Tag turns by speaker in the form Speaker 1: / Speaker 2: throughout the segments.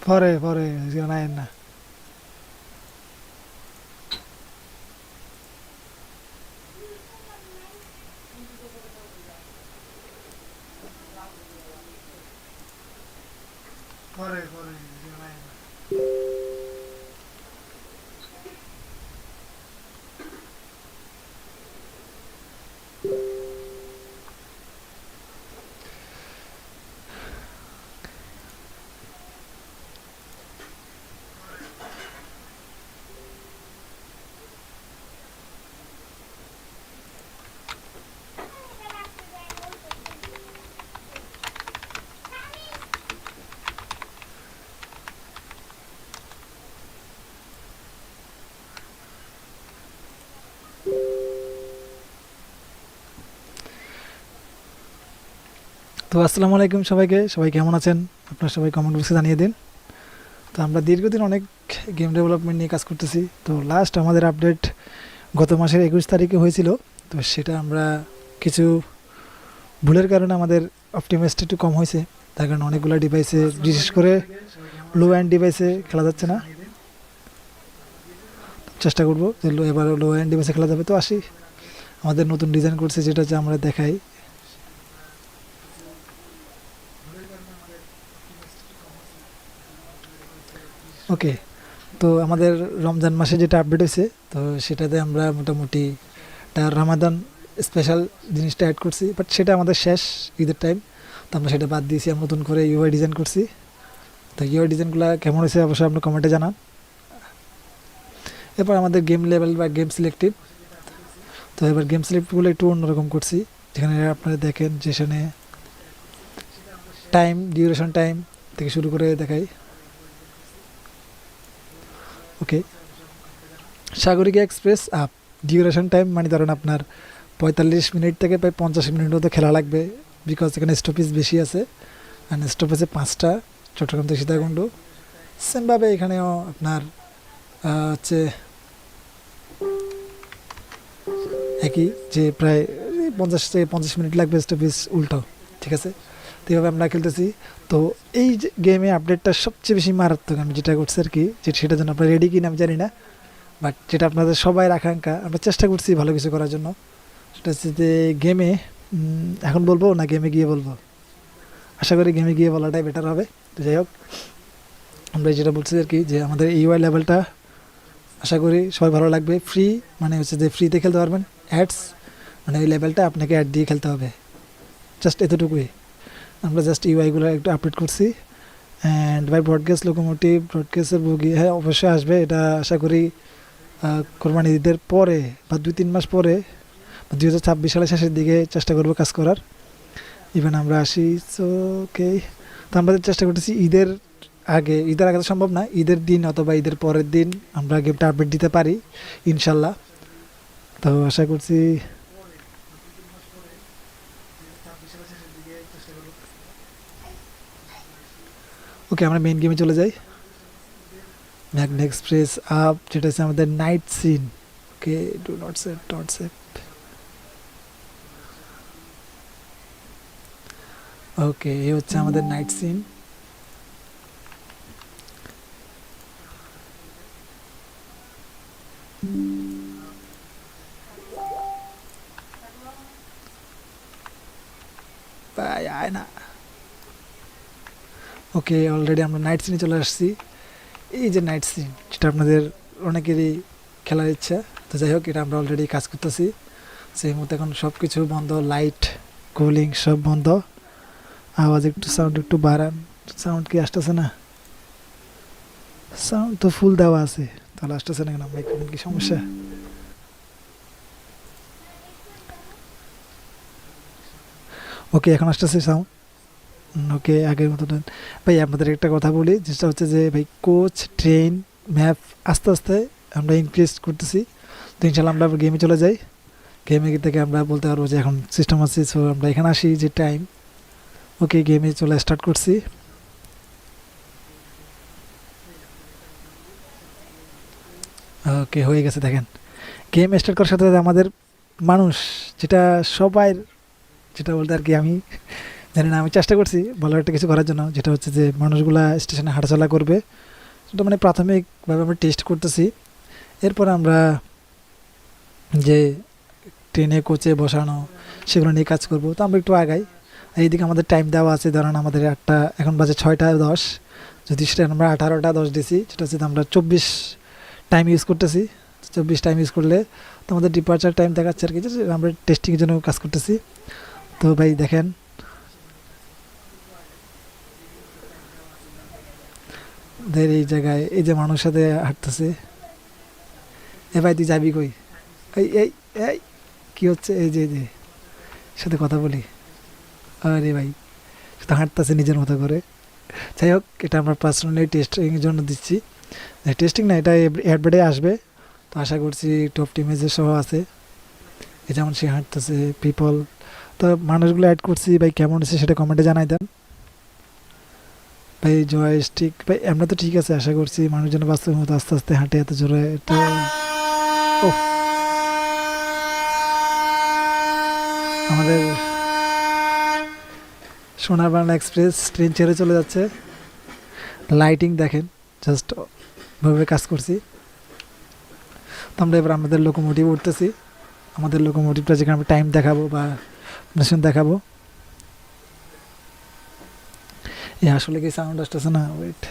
Speaker 1: পরে পরে নাই না। পরে পরে নাই না। তো আসসালামু আলাইকুম সবাইকে, সবাই কেমন আছেন? আপনারা সবাই কমেন্ট বক্সে জানিয়ে দিন। তো আমরা দীর্ঘদিন অনেক গেম ডেভেলপমেন্ট নিয়ে কাজ করতেছি। তো লাস্ট আমাদের আপডেট গত মাসের 21 তারিখে হয়েছিল। তো সেটা আমরা কিছু ভুলের কারণে আমাদের অপটিমাইজটা একটু কম হয়েছে, তার কারণে অনেকগুলো ডিভাইসে, বিশেষ করে লো অ্যান্ড ডিভাইসে খেলা যাচ্ছে না। চেষ্টা করবো যে এবার লো অ্যান্ড ডিভাইসে খেলা যাবে। তো আসি, আমাদের নতুন ডিজাইন করছে, যেটা হচ্ছে আমরা দেখাই। ওকে, তো আমাদের রমজান মাসে যেটা আপডেট হয়েছে, তো সেটাতে আমরা মোটামুটি একটা রামাদান স্পেশাল জিনিসটা অ্যাড করছি, বাট সেটা আমাদের শেষ ঈদের টাইম, তো আমরা সেটা বাদ দিয়েছি। আমরা নতুন করে ইউআই ডিজাইন করছি। তো ইউআই ডিজাইনগুলো কেমন হয়েছে অবশ্যই আপনি কমেন্টে জানান। এরপর আমাদের গেম লেভেল বা গেম সিলেক্টেড, তো এবার গেম সিলেক্টগুলো একটু অন্যরকম করছি, যেখানে আপনারা দেখেন যেখানে টাইম, ডিউরেশন টাইম থেকে শুরু করে দেখাই। Okay, Sagarika express up, duration time মানে ধরেন আপনার 45 মিনিট থেকে প্রায় 50 মিনিট মতো খেলা লাগবে, বিকজ এখানে স্টপেজ বেশি আছে। আর স্টপেজে 5টা, চট্টগ্রাম থেকে সীতাকুণ্ড। সেমভাবে এখানেও আপনার হচ্ছে একই, যে প্রায় 50 থেকে 50 মিনিট লাগবে স্টপেজ উল্টো, ঠিক আছে। তো এইভাবে আমরা খেলতেছি। তো এই যে গেমে আপডেটটা সবচেয়ে বেশি মারাত্মক আমি যেটা করছি আর কি, যে সেটার জন্য আপনারা রেডি কিনা আমি জানি না, বাট যেটা আপনাদের সবাই আকাঙ্ক্ষা, আমরা চেষ্টা করছি ভালো কিছু করার জন্য। সেটা হচ্ছে যে গেমে, এখন বলবো না গেমে গিয়ে বলবো? আশা করি গেমে গিয়ে বলাটাই বেটার হবে। তো যাই হোক, আমরা যেটা বলছি আর কি, যে আমাদের ইউআই লেভেলটা আশা করি সবাই ভালো লাগবে। ফ্রি মানে হচ্ছে যে ফ্রিতে খেলতে পারবেন। অ্যাডস মানে ওই লেভেলটা আপনাকে অ্যাড দিয়ে খেলতে হবে, জাস্ট এতটুকুই। আমরা জাস্ট ইউআইগুলো একটু আপডেট করছি। অ্যান্ড বাই ব্রডকাস্ট লোকোমোটিভ, ব্রডকাস্টের বুগি, হ্যাঁ অবশ্যই আসবে। এটা আশা করি কোরবানি ঈদের পরে বা 2-3 মাস পরে, 2026 সালের শেষের দিকে চেষ্টা করবো কাজ করার। ইভেন আমরা আসি। সো ওকে, তো আমরা চেষ্টা করতেছি ঈদের আগে, ঈদের আগে তো সম্ভব না, ঈদের দিন অথবা ঈদের পরের দিন আমরা গেমটা আপডেট দিতে পারি ইনশাল্লাহ। তো আশা করছি ওকে, আমরা মেইন গেমে চলে যাই। ম্যাগনা এক্সপ্রেস আপ, যেটা হচ্ছে আমাদের night scene. Okay, do not save, ডট সেভ। ওকে, এই হচ্ছে আমাদের নাইট সিন। আয় না। ওকে, অলরেডি আমরা নাইট সিনে চলে আসছি। এই যে নাইট সিন, যেটা আপনাদের অনেকেরই খেলার ইচ্ছা। তো যাই হোক, এটা আমরা অলরেডি কাজ করতেছি। সেই মতো এখন সব কিছু বন্ধ, লাইট, কুলিং সব বন্ধ। আওয়াজ একটু, সাউন্ড একটু বাড়ান। সাউন্ড কি আসতেছে না? সাউন্ড তো ফুল দেওয়া আছে, তাহলে আসতেছে না কেন? মাইক্রোফোন কি সমস্যা? ওকে, এখন আসতেছে সাউন্ড। ওকে, আগের মতো দেন। ভাই আপনাদের একটা কথা বলি, যেটা হচ্ছে যে ভাই কোচ, ট্রেন, ম্যাপ আস্তে আস্তে আমরা ইনক্রিজ করতেছি। তো ইনশাল্লাহ আমরা গেমে চলে যাই। গেমে থেকে আমরা বলতে পারবো যে এখন সিস্টেম আছে। সো আমরা এখানে আসি যে টাইম। ওকে, গেমে চলে স্টার্ট করছি। ওকে, হয়ে গেছে। দেখেন, গেম স্টার্ট করার সাথে সাথে আমাদের মানুষ, যেটা সবাই যেটা বলতে আর কি আমি জানি না, আমি চেষ্টা করছি ভালো একটা কিছু করার জন্য, যেটা হচ্ছে যে মানুষগুলা স্টেশনে হাঁটাচলা করবে, সেটা মানে প্রাথমিকভাবে আমরা টেস্ট করতেছি। এরপর আমরা যে ট্রেনে কোচে বসানো সেগুলো নিয়ে কাজ করব, তো আমরা একটু আগাই। আর এইদিকে আমাদের টাইম দেওয়া আছে, ধরেন আমাদের 8টা, এখন বাজে 6টা 10, যদি সেটা আমরা 18টা 10 দিছি, সেটা হচ্ছে আমরা 24 টাইম ইউজ করতেছি। 24 টাইম ইউজ করলে তো আমাদের ডিপার্চার টাইম দেখাচ্ছে আর কি, যে আমরা টেস্টিংয়ের জন্য কাজ করতেছি। তো ভাই দেখেন, ওদের এই জায়গায় এই যে মানুষ সাথে হাঁটতেছে, এ ভাই তুই যাবি কই? এই এই এই কি হচ্ছে? এই যে সাথে কথা বলি, আরে ভাই তো হাঁটতেছে নিজের মতো করে। যাই হোক, এটা আমরা পার্সোনালি টেস্টিংয়ের জন্য দিচ্ছি। টেস্টিং না, এটা অ্যাডভার্টে আসবে, তো আশা করছি একটু অপটিমাইজের সহ আছে। এই যেমন সে হাঁটতেছে পিপল, তো মানুষগুলো অ্যাড করছি ভাই, কেমন হচ্ছে সেটা কমেন্টে জানাই দেন ভাই। জয়স্টিক ভাই আমরা তো ঠিক আছে, আশা করছি মানুষজন বাস্তবের মতো আস্তে আস্তে হাঁটে এত জোরে, এটা ও আমাদের সোনার বাংলা এক্সপ্রেস ট্রেন ছেড়ে চলে যাচ্ছে। লাইটিং দেখেন, জাস্ট ভাবে কাজ করছি। তো আমরা এবার আমাদের লোকোমোটিভ উঠতেছি, আমাদের লোকোমোটিভটা যেখানে আমরা টাইম দেখাবো বা মেশিন দেখাবো। এ আসলে কি সাউন্ড আসতেছে না? ওয়েট,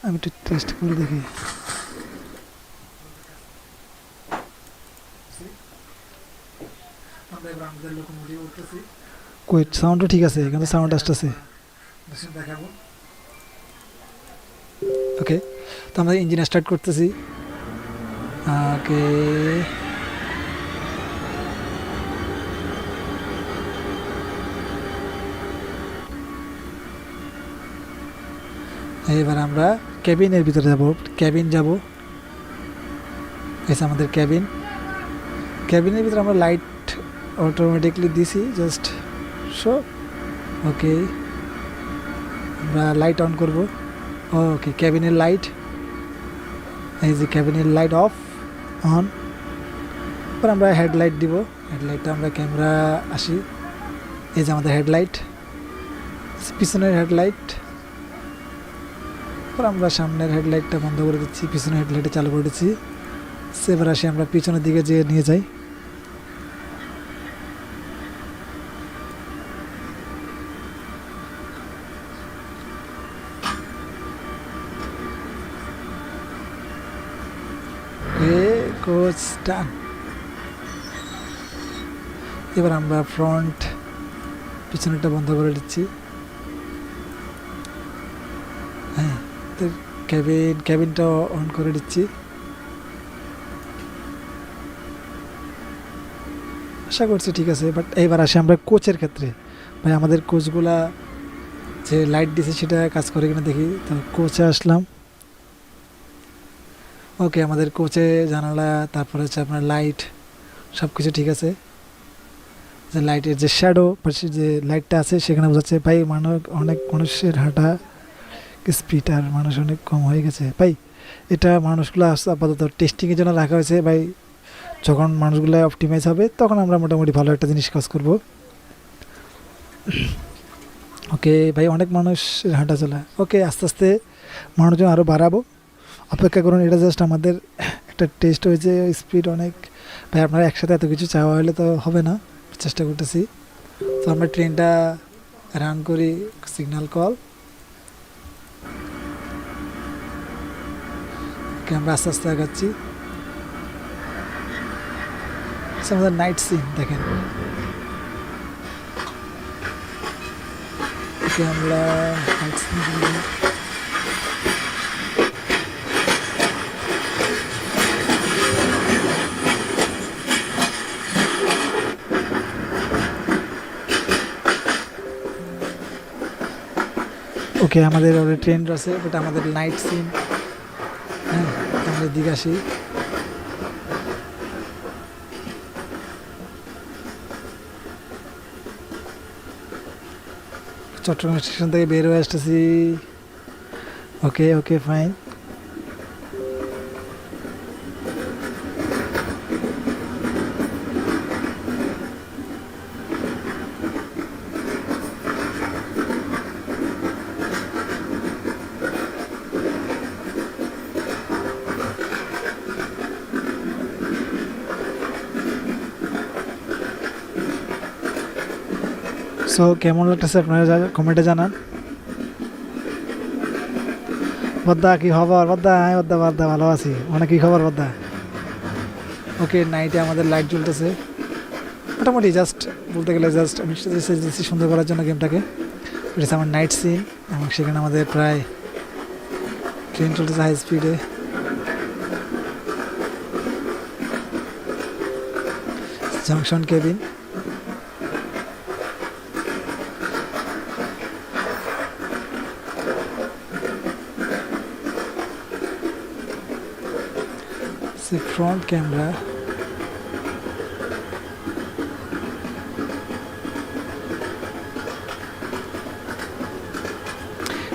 Speaker 1: আমি একটু টেস্ট করে দেখি। আমরা এবার আমাদের লোকোমোটিভ উঠতেছি, ওয়েট সাউন্ডও ঠিক আছে, এখানে সাউন্ড আসতেছে, মেশিন দেখাবো। ওকে, তো আমরা ইঞ্জিন স্টার্ট করতেছি। ওকে, এবার আমরা ক্যাবিনের ভিতরে যাব, ক্যাবিন যাব, এসে আমাদের ক্যাবিন, ক্যাবিনের ভিতরে আমরা লাইট অটোমেটিকলি দিছি জাস্ট শো। ওকে, আমরা লাইট অন করব। ওকে, ক্যাবিনের লাইট, এই যে ক্যাবিনের লাইট অফ অন। এবার আমরা হেডলাইট দিব, হেডলাইটটা আমরা ক্যামেরা আসি, এই যে আমাদের হেডলাইট, পিছনের হেডলাইট। এবার আমরা সামনের হেডলাইটটা বন্ধ করে দিচ্ছি, পিছনের হেডলাইটটা চালু করে দিচ্ছি। এবার আসি আমরা পিছনের দিকে যেয়ে নিয়ে যাই। কোচ ডান। এবার আমরা ফ্রন্ট পিছনেরটা বন্ধ করে দিচ্ছি। হ্যাঁ, তো ক্যাবিনটা অন করে দিচ্ছি। আশা করছি ঠিক আছে। বাট এইবার আসি আমরা কোচের ক্ষেত্রে, ভাই আমাদের কোচগুলা যে লাইট দিছে সেটা কাজ করে কিনা দেখি। তো কোচে আসলাম। ওকে, আমাদের কোচে জানালা, তারপরে হচ্ছে আপনার লাইট, সব কিছু ঠিক আছে। যে লাইটের যে শ্যাডো পাশে যে লাইটটা আছে সেখানে বোঝাচ্ছে ভাই অনেক মানুষের হাঁটা স্পিড আর মানুষ অনেক কম হয়ে গেছে ভাই। এটা মানুষগুলো আপাতত টেস্টিংয়ের জন্য রাখা হয়েছে ভাই, যখন মানুষগুলো অপটিমাইজ হবে তখন আমরা মোটামুটি ভালো একটা জিনিস কাজ করব। ওকে ভাই, অনেক মানুষ হাঁটা চলা। ওকে, আস্তে আস্তে মানুষজন আরও বাড়াবো, অপেক্ষা করুন। এটা জাস্ট আমাদের একটা টেস্ট হয়েছে, স্পিড অনেক। ভাই আপনারা একসাথে এত কিছু চাওয়া হলে তো হবে না, চেষ্টা করতেছি। তো আমরা ট্রেনটা রান করি, সিগন্যাল কল। ওকে, আমরা আস্তে আস্তে আগাচ্ছি। আমাদের নাইট সিন দেখেন। ওকে, আমরা নাইট সিন ওকে, আমাদের ট্রেন আছে, বাট আমাদের নাইট সিন। হ্যাঁ, আমরা দিকে আসি। চট্টগ্রাম স্টেশন থেকে বের হয়ে আসতেছি। ওকে ওকে ফাইন। সো কেমন লাগতেছে আপনারা কমেন্টে জানান। বদ্দা কি খবর? বদ্দা হ্যাঁ বদ্দা বদ্দা ভালো আছি। মানে কি খবর বদ্দা? ওকে, নাইটে আমাদের লাইট জ্বলতেছে মোটামুটি, জাস্ট বলতে গেলে জাস্ট আমি দিচ্ছি সুন্দর করার জন্য গেমটাকে। এটা আমার নাইট সিন, এবং সেখানে আমাদের প্রায় ট্রেন চলতেছে হাই স্পিডে। জাংশন কেবিন, ফ্রন্ট ক্যামেরা,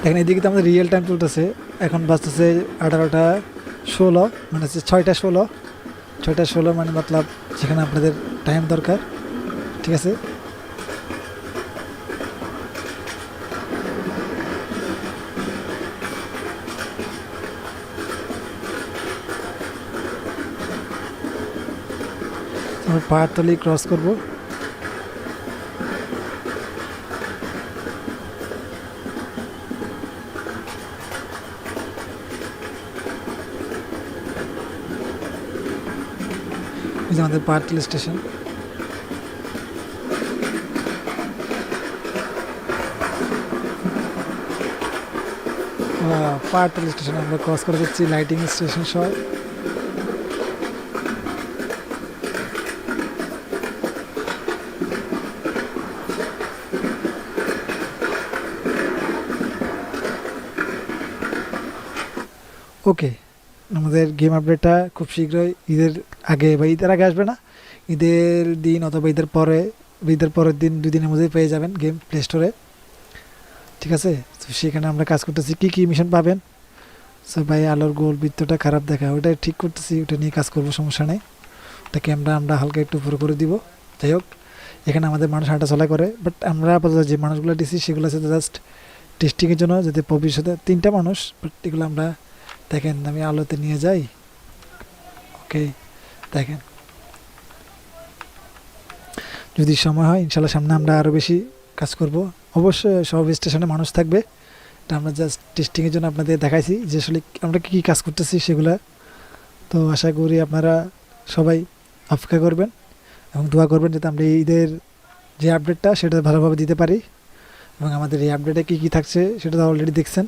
Speaker 1: দেখেন এদিকে তো আমাদের রিয়েল টাইম চলতেছে। এখন বাজতেছে 18টা 16, মানে হচ্ছে 6টা 16 মানে মতলব যেখানে আপনাদের টাইম দরকার। ঠিক আছে, আমরা পাহাড়তলি ক্রস করবো। এই যে আমাদের পাহাড়তলি স্টেশন। পাহাড়তলি স্টেশন আমরা ক্রস করে যাচ্ছি, লাইটিং স্টেশন সহ। ওকে, আমাদের গেম আপডেটটা খুব শীঘ্রই ঈদের আগে বা ঈদের আগে আসবে না, ঈদের দিন অথবা ঈদের পরের দিন 2 দিনের মধ্যেই পেয়ে যাবেন গেম প্লে স্টোরে। ঠিক আছে, তো সেখানে আমরা কাজ করতেছি, কী কী মিশন পাবেন। সো ভাই আলোর গোল বৃত্তটা খারাপ দেখা, ওটা ঠিক করতেছি, ওটা নিয়ে কাজ করবো, সমস্যা নেই। ওটাকে আমরা হালকা একটু পুরো করে দিব। যাই হোক, এখানে আমাদের মানুষ হাঁটা চলা করে, বাট আমরা আপাতত যে মানুষগুলো দিচ্ছি সেগুলো আছে জাস্ট টেস্টিংয়ের জন্য, যাতে ভবিষ্যতে 3টা মানুষ, বাট এগুলো আমরা দেখেন আমি আলোতে নিয়ে যাই। ওকে, দেখেন যদি সময় হয় ইনশাল্লাহ সামনে আমরা আরও বেশি কাজ করব। অবশ্যই সব স্টেশনে মানুষ থাকবে, এটা আমরা জাস্ট টেস্টিংয়ের জন্য আপনাদের দেখাইছি যে আসলে আমরা কী কী কাজ করতেছি সেগুলো। তো আশা করি আপনারা সবাই অপেক্ষা করবেন এবং দোয়া করবেন যাতে আমরা এই ঈদের যে আপডেটটা সেটা ভালোভাবে দিতে পারি। এবং আমাদের এই আপডেটে কী কী থাকছে সেটা তো অলরেডি দেখছেন,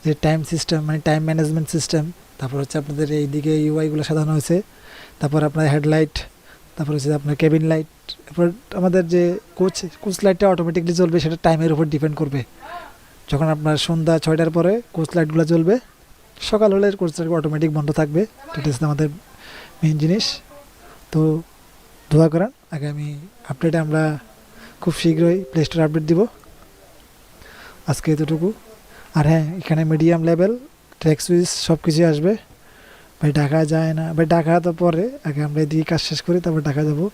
Speaker 1: যে টাইম সিস্টেম মানে টাইম ম্যানেজমেন্ট সিস্টেম, তারপর হচ্ছে আপনাদের এই দিকে ইউআইগুলো সাজানো হয়েছে, তারপর আপনার হেডলাইট, তারপর হচ্ছে আপনার কেবিন লাইট, তারপর আমাদের যে কোচ লাইটটা অটোমেটিকলি জ্বলবে, সেটা টাইমের উপর ডিপেন্ড করবে। যখন আপনার সন্ধ্যা 6টার পরে কোচ লাইটগুলো জ্বলবে, সকাল হলে কোচ লাইট অটোমেটিক বন্ধ থাকবে। এটা হচ্ছে আমাদের মেইন জিনিস। তো দোয়া করেন, আগামী আপডেটে আমরা খুব শীঘ্রই প্লে স্টোর আপডেট দিব। আজকে এতটুকু। আর হ্যাঁ, এখানে মিডিয়াম লেভেল ট্র্যাক সুইচ সব কিছুই আসবে। ভাই ঢাকা যায় না, ভাই ঢাকা তো পরে, আগে আমরা এদিকে কাজ শেষ করি তারপর ঢাকা যাবো।